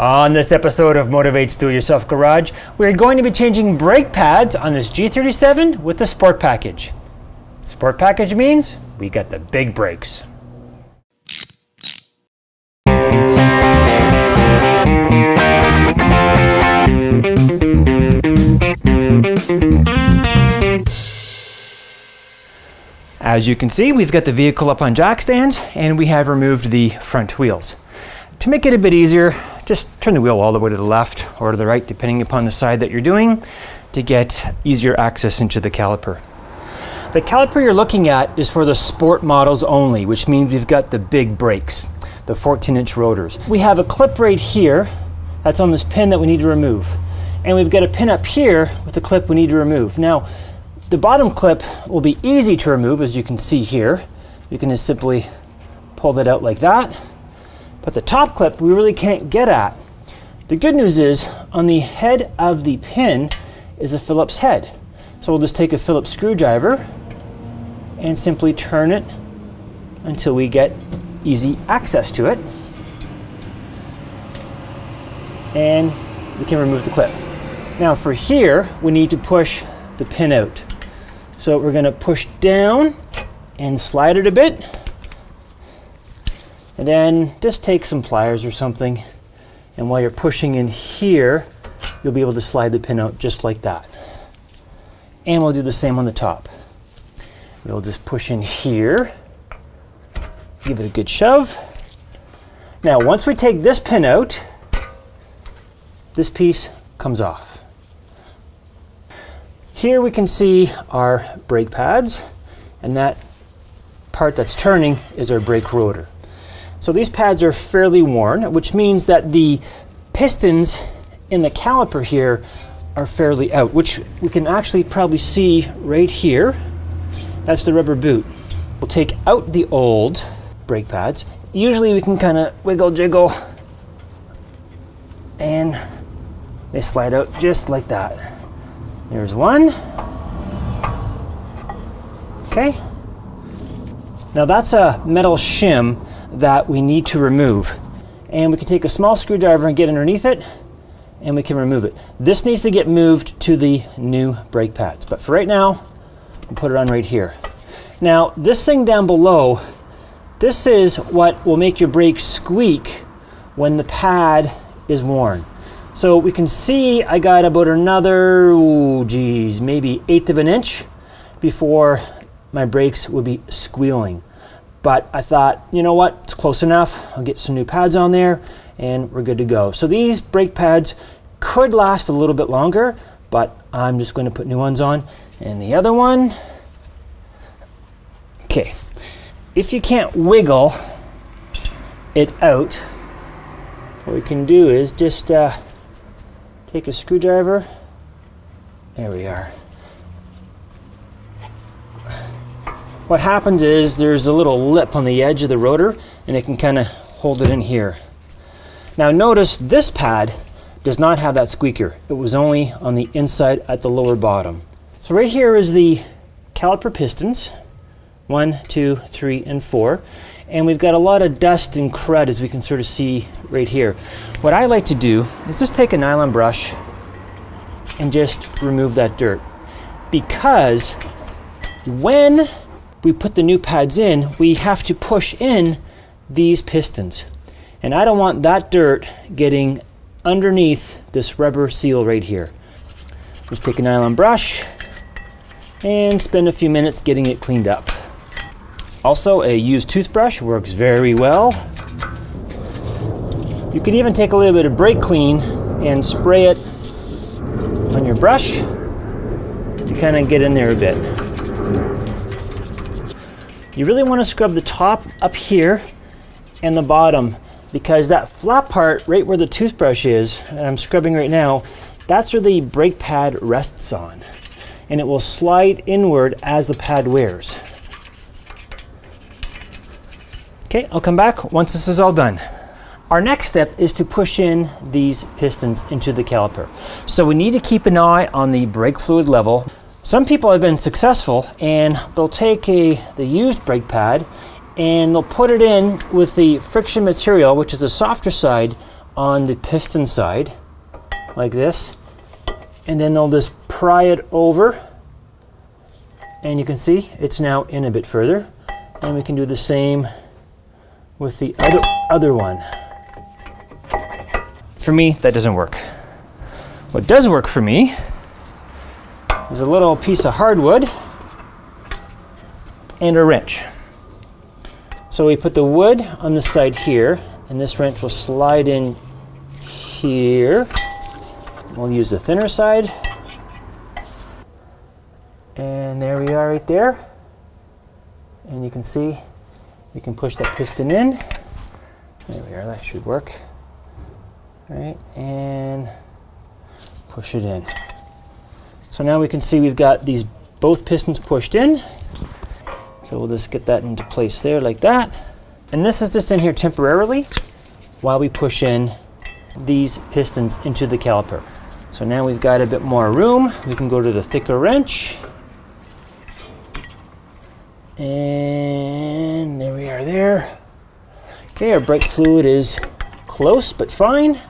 On this episode of Motorvate's Do-It-Yourself Garage, we're going to be changing brake pads on this G37 with the Sport Package. Sport Package means we got the big brakes. As you can see, we've got the vehicle up on jack stands and we have removed the front wheels. To make it a bit easier, just turn the wheel all the way to the left or to the right, depending upon the side that you're doing, to get easier access into the caliper. The caliper you're looking at is for the sport models only, which means we've got the big brakes, the 14-inch rotors. We have a clip right here that's on this pin that we need to remove. And we've got a pin up here with a clip we need to remove. Now, the bottom clip will be easy to remove, as you can see here. You can just simply pull that out like that. But the top clip we really can't get at. The good news is on the head of the pin is a Phillips head. So we'll just take a Phillips screwdriver and simply turn it until we get easy access to it. And we can remove the clip. Now for here, we need to push the pin out. So we're going to push down and slide it a bit. And then just take some pliers or something. And while you're pushing in here, you'll be able to slide the pin out just like that. And we'll do the same on the top. We'll just push in here. Give it a good shove. Now, once we take this pin out, this piece comes off. Here we can see our brake pads, and that part that's turning is our brake rotor. So these pads are fairly worn, which means that the pistons in the caliper here are fairly out, which we can actually probably see right here. That's the rubber boot. We'll take out the old brake pads. Usually we can kind of wiggle jiggle and they slide out just like that. There's one. Okay. Now that's a metal shim that we need to remove. And we can take a small screwdriver and get underneath it, and we can remove it. This needs to get moved to the new brake pads. But for right now, we'll put it on right here. Now, this thing down below, this is what will make your brakes squeak when the pad is worn. So we can see I got about another, maybe 1/8 of an inch before my brakes would be squealing. But I thought, you know what, it's close enough. I'll get some new pads on there and we're good to go. So these brake pads could last a little bit longer, but I'm just going to put new ones on. And the other one, okay, if you can't wiggle it out, what we can do is just take a screwdriver. There we are. What happens is there's a little lip on the edge of the rotor and it can kind of hold it in here. Now notice this pad does not have that squeaker. It was only on the inside at the lower bottom. So right here is the caliper pistons, 1, 2, 3, and 4. And we've got a lot of dust and crud, as we can sort of see right here. What I like to do is just take a nylon brush and just remove that dirt. Because when we put the new pads in, we have to push in these pistons. And I don't want that dirt getting underneath this rubber seal right here. Just take a nylon brush and spend a few minutes getting it cleaned up. Also, a used toothbrush works very well. You could even take a little bit of brake clean and spray it on your brush to kind of get in there a bit. You really want to scrub the top up here and the bottom, because that flat part right where the toothbrush is, and I'm scrubbing right now, that's where the brake pad rests on. And it will slide inward as the pad wears. Okay, I'll come back once this is all done. Our next step is to push in these pistons into the caliper. So we need to keep an eye on the brake fluid level. Some people have been successful and they'll take the used brake pad and they'll put it in with the friction material, which is the softer side, on the piston side, like this, and then they'll just pry it over, and you can see it's now in a bit further. And we can do the same with the other one. For me, that doesn't work. What does work for me is a little piece of hardwood and a wrench. So we put the wood on the side here, and this wrench will slide in here. We'll use the thinner side. And there we are right there. And you can see, you can push that piston in. There we are, that should work. All right, and push it in. So now we can see we've got these both pistons pushed in. So we'll just get that into place there like that. And this is just in here temporarily while we push in these pistons into the caliper. So now we've got a bit more room. We can go to the thicker wrench. And there we are there. Okay, our brake fluid is close but fine.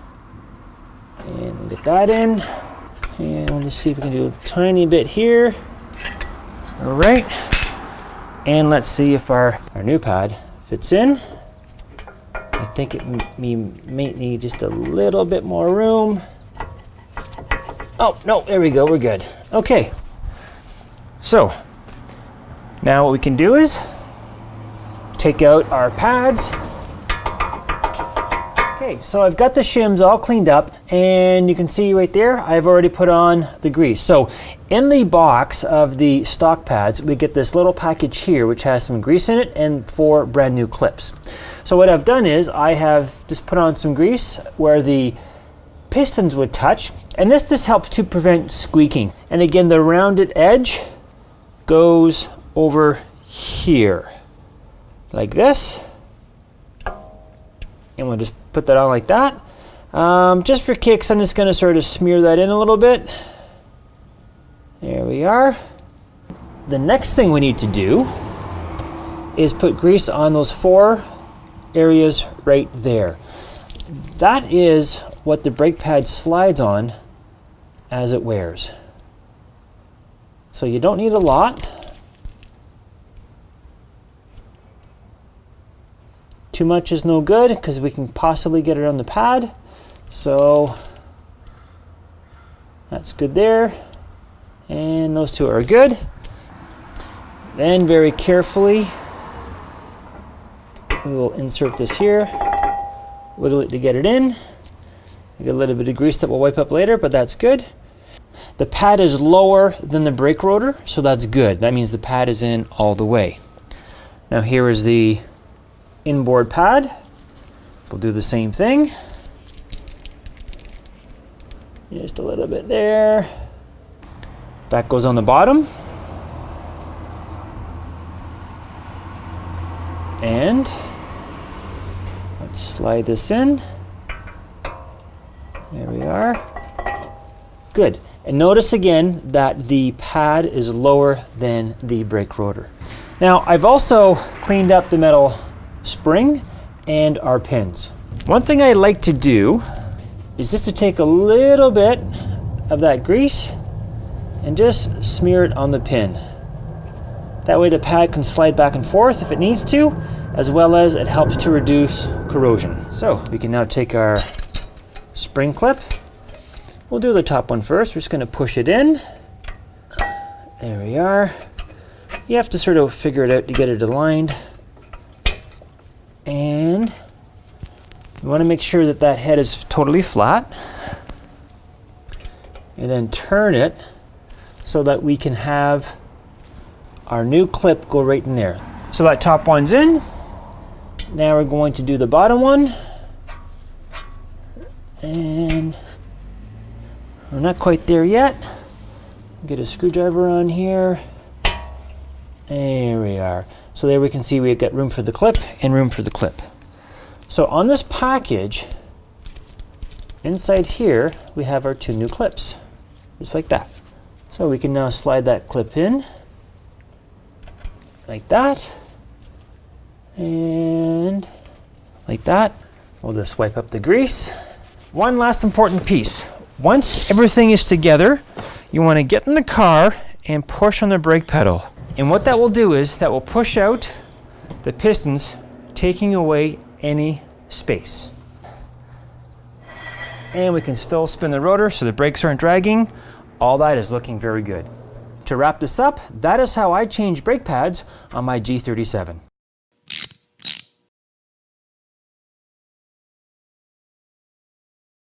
And we'll get that in. And we'll just see if we can do a tiny bit here. All right. And let's see if our new pad fits in. I think it may need just a little bit more room. Oh, no, there we go, we're good. Okay. So, now what we can do is take out our pads. Okay, so I've got the shims all cleaned up, and you can see right there, I've already put on the grease. So in the box of the stock pads, we get this little package here, which has some grease in it and 4 brand new clips. So what I've done is I have just put on some grease where the pistons would touch, and this just helps to prevent squeaking. And again, the rounded edge goes over here, like this. And we'll just put that on like that. Just for kicks, I'm just going to sort of smear that in a little bit. There we are. The next thing we need to do is put grease on those 4 areas right there. That is what the brake pad slides on as it wears. So you don't need a lot. Too much is no good because we can possibly get it on the pad. So that's good there. And those 2 are good. Then very carefully, we will insert this here, wiggle it to get it in. We get a little bit of grease that we'll wipe up later, but that's good. The pad is lower than the brake rotor, so that's good. That means the pad is in all the way. Now here is the inboard pad. We'll do the same thing. Just a little bit there. That goes on the bottom. And let's slide this in. There we are. Good. And notice again that the pad is lower than the brake rotor. Now I've also cleaned up the metal spring and our pins. One thing I like to do is just to take a little bit of that grease and just smear it on the pin. That way the pad can slide back and forth if it needs to, as well as it helps to reduce corrosion. So we can now take our spring clip. We'll do the top one first. We're just going to push it in. There we are. You have to sort of figure it out to get it aligned. And you want to make sure that that head is totally flat. And then turn it so that we can have our new clip go right in there. So that top one's in. Now we're going to do the bottom one. And we're not quite there yet. Get a screwdriver on here. There we are. So there we can see we've got room for the clip and room for the clip. So on this package, inside here, we have our 2 new clips, just like that. So we can now slide that clip in, like that, and like that. We'll just wipe up the grease. One last important piece. Once everything is together, you want to get in the car and push on the brake pedal. And what that will do is that will push out the pistons, taking away any space. And we can still spin the rotor so the brakes aren't dragging. All that is looking very good. To wrap this up, that is how I change brake pads on my G37.